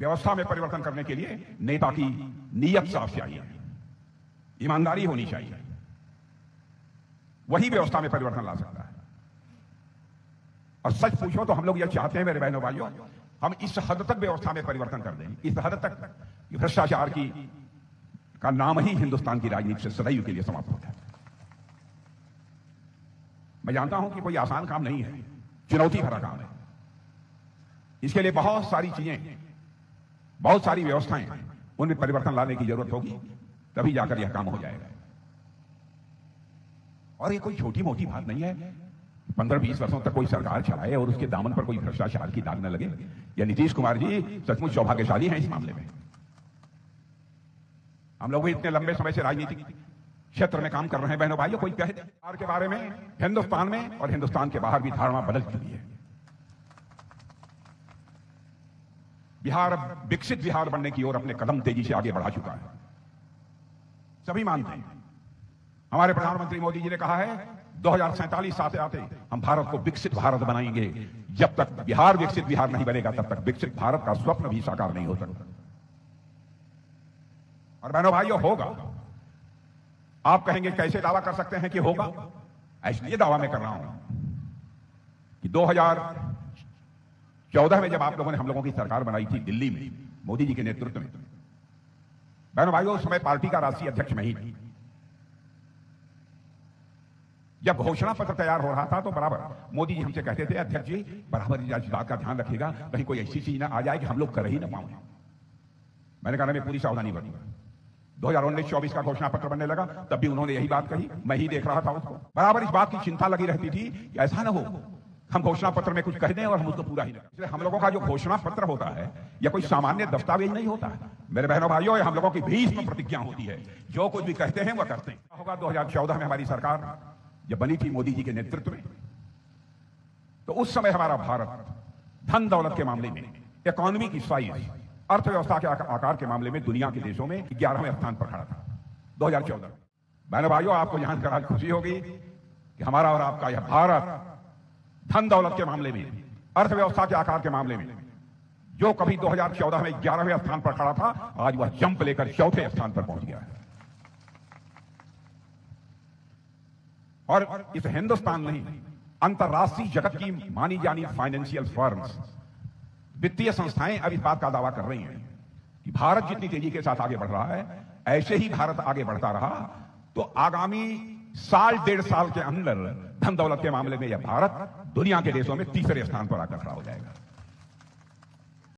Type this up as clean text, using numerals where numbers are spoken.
व्यवस्था में परिवर्तन करने के लिए नेता की नीयत साफ चाहिए, ईमानदारी होनी चाहिए, वही व्यवस्था में परिवर्तन ला सकता है। और सच पूछो तो हम लोग यह चाहते हैं मेरे बहनों भाइयों, हम इस हद तक व्यवस्था में परिवर्तन कर दें, इस हद तक भ्रष्टाचार का नाम ही हिंदुस्तान की राजनीति से सदैव के लिए समाप्त हो जाए। मैं जानता हूं कि कोई आसान काम नहीं है, चुनौती भरा काम है। इसके लिए बहुत सारी चीजें, बहुत सारी व्यवस्थाएं, उनमें परिवर्तन लाने की जरूरत होगी, तभी जाकर यह काम हो जाएगा। और ये कोई छोटी मोटी बात नहीं है। 15-20 वर्षों तक कोई सरकार चलाए और उसके दामन पर कोई भ्रष्टाचार की दाग न लगे। या नीतीश कुमार जी सचमुच सौभाग्यशाली हैं इस मामले में। हम लोग भी इतने लंबे समय से राजनीतिक क्षेत्र में काम कर रहे हैं बहनों भाइयों। कोई कहे बिहार के बारे में हिंदुस्तान में और हिंदुस्तान के बाहर भी धारणा बदल चुकी है। बिहार विकसित बिहार बनने की ओर अपने कदम तेजी से आगे बढ़ा चुका है, सभी मानते हैं। हमारे प्रधानमंत्री मोदी जी ने कहा है 2047 आते आते हम भारत को विकसित भारत बनाएंगे। जब तक बिहार विकसित बिहार नहीं बनेगा तब तक विकसित भारत का स्वप्न भी साकार नहीं हो सकता। और बहनों भाइयों, होगा। आप कहेंगे कैसे दावा कर सकते हैं कि होगा? इसलिए दावा मैं कर रहा हूं कि 2014 में जब आप लोगों ने हम लोगों की सरकार बनाई थी दिल्ली में मोदी जी के नेतृत्व में, बहनों भाइयों, उस समय पार्टी का राष्ट्रीय अध्यक्ष मैं ही थी। जब घोषणा पत्र तैयार हो रहा था तो बराबर मोदी जी हमसे कहते थे, अध्यक्ष जी बराबर इस बात का ध्यान रखिएगा कहीं कोई ऐसी चीज ना आ जाए कि हम लोग कर ही ना पाएं। मैंने कहा मैं पूरी सावधानी बरतूंगा। 2019-24 का घोषणा पत्र बनने लगा तब भी उन्होंने यही बात कही, मैं ही देख रहा था उसको। बराबर इस बात की चिंता लगी रहती थी कि ऐसा ना हो हम घोषणा पत्र में कुछ कह दें और हम उसको पूरा ही ना। इसलिए हम लोगों का जो घोषणा पत्र होता है यह कोई सामान्य दस्तावेज नहीं होता है मेरे बहनों भाइयों। हम लोगों की भीष्म प्रतिज्ञा होती है, जो कुछ भी कहते हैं वह करते हैं। होगा 2014 में हमारी सरकार जब बनी थी मोदी जी के नेतृत्व में, तो उस समय हमारा भारत धन दौलत के मामले में, इकोनॉमी की साइज, अर्थव्यवस्था के आकार के मामले में दुनिया के देशों में 11वें स्थान पर खड़ा था 2014 में। बहनों भाइयों, आपको जानकर आज खुशी होगी कि हमारा और आपका यह भारत धन दौलत के मामले में, अर्थव्यवस्था के आकार के मामले में, जो कभी 2014 में 11वें स्थान पर खड़ा था, आज वह जंप लेकर 4थे स्थान पर पहुंच गया है। और इस हिंदुस्तान नहीं, अंतरराष्ट्रीय जगत की मानी जानी फाइनेंशियल फर्म्स, वित्तीय संस्थाएं अब इस बात का दावा कर रही हैं कि भारत जितनी तेजी के साथ आगे बढ़ रहा है, ऐसे ही भारत आगे बढ़ता रहा तो आगामी साल 1.5 साल के अंदर धन दौलत के मामले में यह भारत दुनिया के देशों में 3रे स्थान पर आकर खड़ा हो जाएगा।